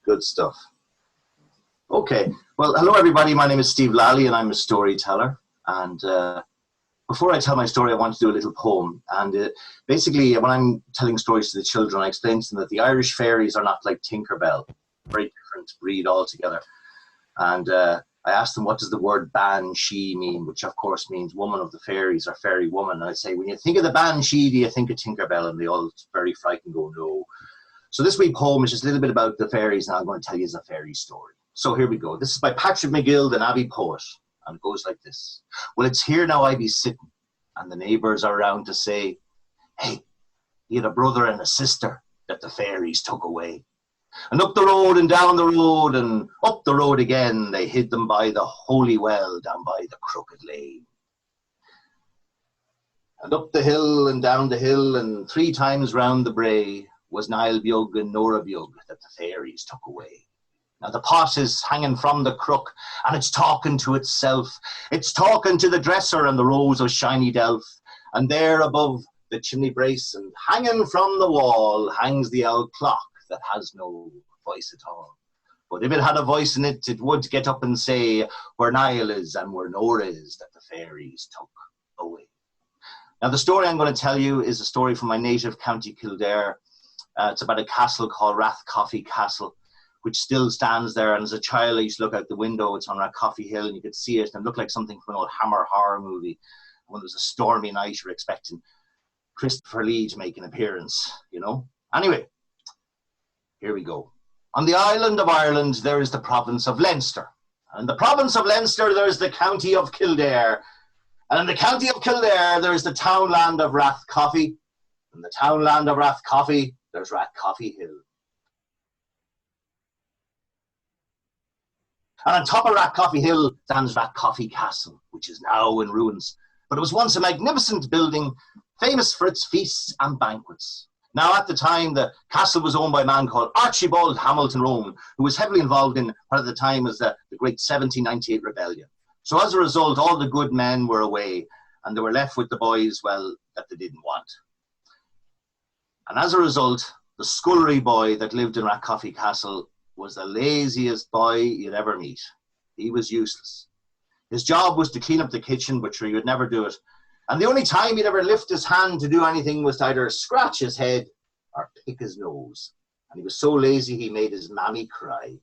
Good stuff. Okay. Well, hello, everybody. My name is Steve Lally, and I'm a storyteller. And before I tell my story, I want to do a little poem. And basically, when I'm telling stories to the children, I explain to them that the Irish fairies are not like Tinkerbell, very different breed altogether. And I asked them, what does the word banshee mean? Which, of course, means woman of the fairies or fairy woman. And I say, when you think of the banshee, do you think of Tinkerbell? And they all very frightened go, no. So this week's poem is just a little bit about the fairies, and I'm going to tell you a fairy story. So here we go. This is by Patrick McGill, the Abbey poet, and it goes like this. Well, it's here now I be sitting, and the neighbours are around to say, hey, he had a brother and a sister that the fairies took away. And up the road and down the road and up the road again, they hid them by the holy well down by the crooked lane. And up the hill and down the hill and 3 times round the brae was Niall Beug and Nora Beug that the fairies took away. Now the pot is hanging from the crook, and it's talking to itself. It's talking to the dresser and the rows of shiny delf. And there above the chimney brace and hanging from the wall hangs the old clock that has no voice at all. But if it had a voice in it, it would get up and say where Niall is and where Nora is that the fairies took away. Now the story I'm going to tell you is a story from my native county Kildare. It's about a castle called Rathcoffey Castle, which still stands there. And as a child, I used to look out the window. It's on Rathcoffey Hill, and you could see it and it looked like something from an old Hammer horror movie. When there was a stormy night, you're expecting Christopher Lee to make an appearance, you know. Anyway, here we go. On the island of Ireland, there is the province of Leinster. And in the province of Leinster, there is the county of Kildare. And in the county of Kildare, there is the townland of Rathcoffey. In the townland of Rathcoffey, there's Rathcoffey Hill. And on top of Rathcoffey Hill stands Rathcoffey Castle, which is now in ruins. But it was once a magnificent building, famous for its feasts and banquets. Now, at the time, the castle was owned by a man called Archibald Hamilton Rowan, who was heavily involved in what at the time was the great 1798 rebellion. So as a result, all the good men were away, and they were left with the boys, well, that they didn't want. And as a result, the scullery boy that lived in Rathcoffey Castle was the laziest boy you'd ever meet. He was useless. His job was to clean up the kitchen, but sure, he would never do it. And the only time he'd ever lift his hand to do anything was to either scratch his head or pick his nose. And he was so lazy he made his mammy cry.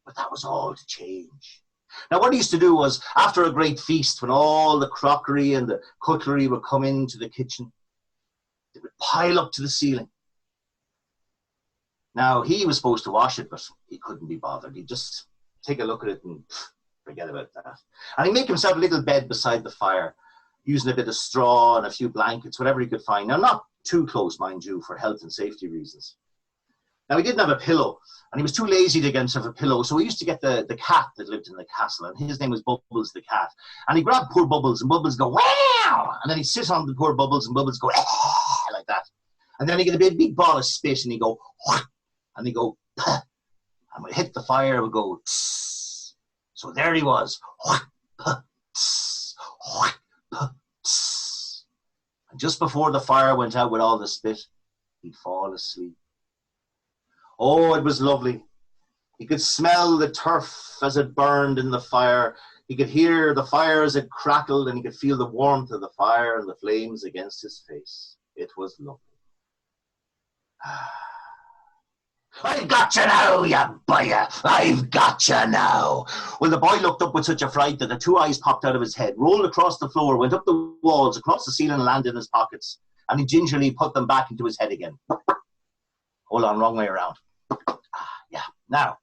But that was all to change. Now what he used to do was, after a great feast, when all the crockery and the cutlery would come into the kitchen, they would pile up to the ceiling. Now, he was supposed to wash it, but he couldn't be bothered. He'd just take a look at it and forget about that. And he'd make himself a little bed beside the fire, using a bit of straw and a few blankets, whatever he could find. Now, not too close, mind you, for health and safety reasons. Now, he didn't have a pillow, and he was too lazy to get himself a pillow, so he used to get the cat that lived in the castle, and his name was Bubbles the cat. And he'd grab poor Bubbles, and Bubbles go, wow! And then he'd sit on the poor Bubbles, and Bubbles go, like that. And then he'd get a big ball of spit, and he'd go, and he'd go, and when it hit the fire, it would go, tss. So there he was, and just before the fire went out with all the spit, he'd fall asleep. Oh, it was lovely. He could smell the turf as it burned in the fire. He could hear the fire as it crackled, and he could feel the warmth of the fire and the flames against his face. It was lovely. I've got you now, you boy! I've got you now! Well, the boy looked up with such a fright that the 2 eyes popped out of his head, rolled across the floor, went up the walls, across the ceiling, and landed in his pockets. And he gingerly put them back into his head again. Hold on, wrong way around. Yeah, now,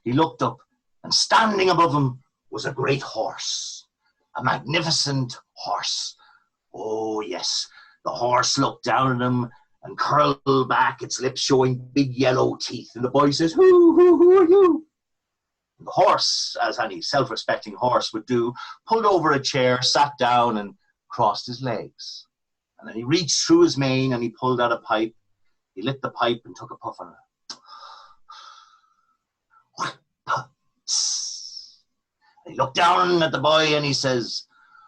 he looked up, and standing above him was a great horse. A magnificent horse. Oh, yes, the horse looked down at him and curled back, its lips showing big yellow teeth. And the boy says, who are you? And the horse, as any self-respecting horse would do, pulled over a chair, sat down, and crossed his legs. And then he reached through his mane and he pulled out a pipe. He lit the pipe and took a puff on it. And he looked down at the boy and he says,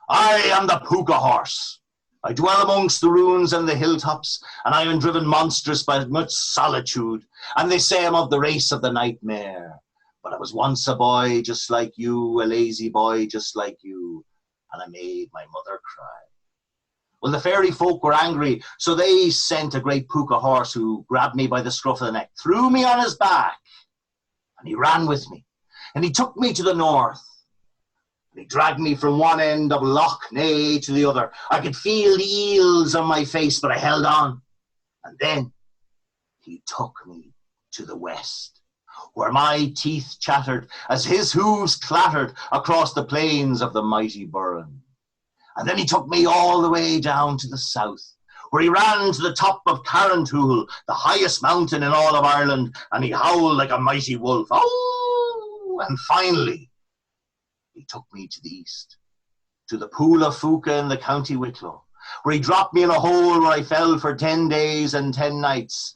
I am the Puka horse. I dwell amongst the ruins and the hilltops, and I am driven monstrous by much solitude, and they say I'm of the race of the nightmare. But I was once a boy just like you, a lazy boy just like you, and I made my mother cry. Well, the fairy folk were angry, so they sent a great puka horse who grabbed me by the scruff of the neck, threw me on his back, and he ran with me, and he took me to the north. He dragged me from one end of Loch Nay to the other. I could feel the eels on my face, but I held on. And then he took me to the west, where my teeth chattered as his hooves clattered across the plains of the mighty Burren. And then he took me all the way down to the south, where he ran to the top of Carrantoul, the highest mountain in all of Ireland, and he howled like a mighty wolf. Oh! And finally, he took me to the east, to the pool of Fuca in the county Wicklow, where he dropped me in a hole where I fell for 10 days and 10 nights.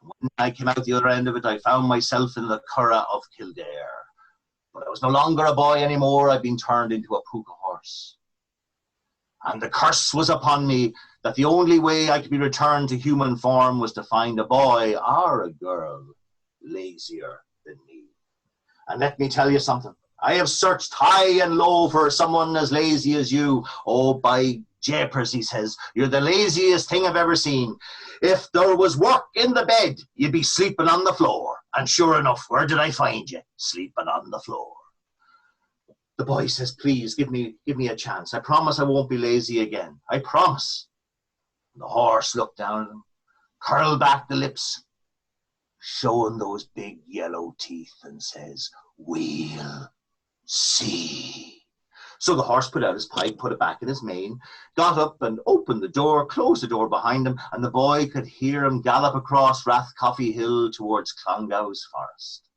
When I came out the other end of it, I found myself in the Curragh of Kildare. But I was no longer a boy anymore. I'd been turned into a puka horse. And the curse was upon me that the only way I could be returned to human form was to find a boy or a girl lazier than me. And let me tell you something. I have searched high and low for someone as lazy as you. Oh, by japers, he says, you're the laziest thing I've ever seen. If there was work in the bed, you'd be sleeping on the floor. And sure enough, where did I find you? Sleeping on the floor. The boy says, please, give me a chance. I promise I won't be lazy again. I promise. And the horse looked down at him, curled back the lips, showing those big yellow teeth, and says, we'll see. So the horse put out his pipe, put it back in his mane, got up and opened the door, closed the door behind him, and the boy could hear him gallop across Rathcoffey Hill towards Clongowes Forest.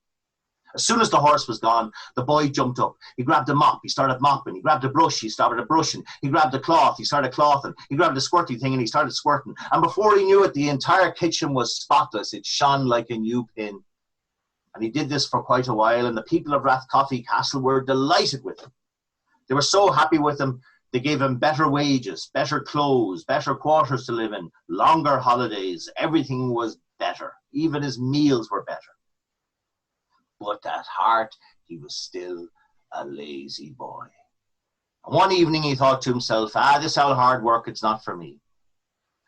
As soon as the horse was gone, the boy jumped up. He grabbed a mop, he started mopping. He grabbed a brush, he started brushing. He grabbed a cloth, he started clothing. He grabbed a squirty thing and he started squirting. And before he knew it, the entire kitchen was spotless. It shone like a new pin. And he did this for quite a while, and the people of Rathcoffey Castle were delighted with him. They were so happy with him, they gave him better wages, better clothes, better quarters to live in, longer holidays. Everything was better. Even his meals were better. But at heart, he was still a lazy boy. And one evening he thought to himself, this old hard work, it's not for me.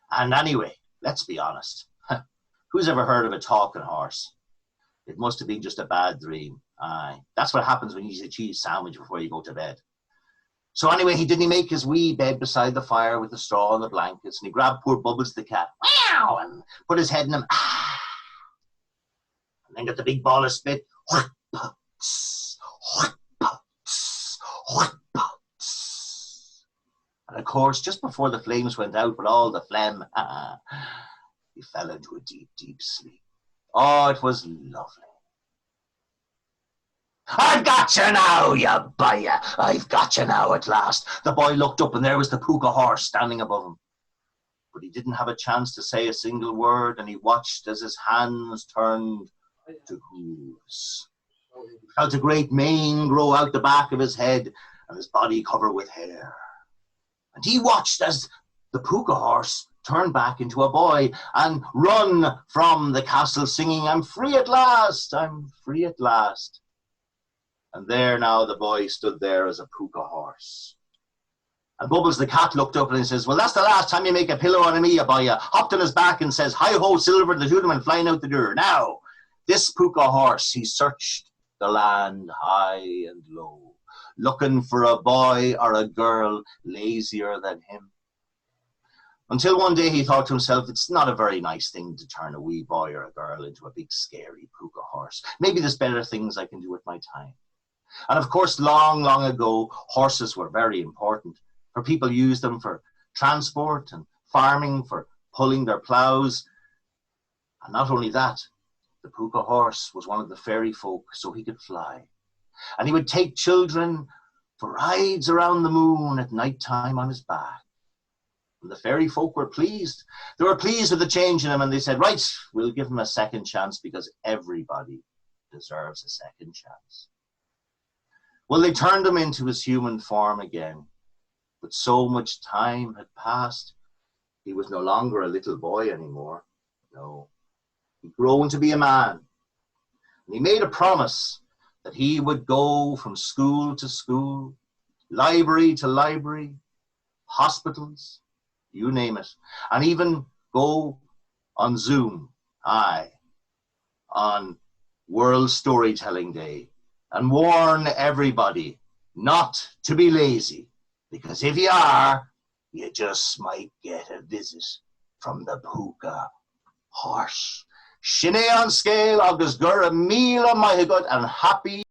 And anyway, let's be honest. Who's ever heard of a talking horse? It must have been just a bad dream. Aye, that's what happens when you eat a cheese sandwich before you go to bed. So anyway, he didn't make his wee bed beside the fire with the straw and the blankets, and he grabbed poor Bubbles the cat, meow, and put his head in him, and then got the big ball of spit, what puts, what puts, what puts. And of course, just before the flames went out with all the phlegm, he fell into a deep, deep sleep. Oh, it was lovely. I've got you now, you buyer. I've got you now at last. The boy looked up and there was the puka horse standing above him. But he didn't have a chance to say a single word, and he watched as his hands turned to hooves. He felt a great mane grow out the back of his head and his body covered with hair. And he watched as the puka horse turned back into a boy and run from the castle singing, I'm free at last, I'm free at last. And there now the boy stood there as a puka horse. And Bubbles the cat looked up and he says, well, that's the last time you make a pillow on me, you boy. Hopped on his back and says, hi-ho, Silver, the two went flying out the door. Now, this puka horse, he searched the land high and low, looking for a boy or a girl lazier than him. Until one day he thought to himself, it's not a very nice thing to turn a wee boy or a girl into a big scary puka horse. Maybe there's better things I can do with my time. And of course, long, long ago, horses were very important. For people used them for transport and farming, for pulling their ploughs. And not only that, the puka horse was one of the fairy folk, so he could fly. And he would take children for rides around the moon at night time on his back. And the fairy folk were pleased. They were pleased with the change in him, and they said, right, we'll give him a second chance because everybody deserves a second chance. Well, they turned him into his human form again. But so much time had passed, He was no longer a little boy anymore. No, he'd grown to be a man. And he made a promise that he would go from school to school, library to library, hospitals, you name it, and even go on Zoom, on World Storytelling Day, and warn everybody not to be lazy, because if you are, you just might get a visit from the puka horse. Sinné on scale agus gur a míle maithigod and happy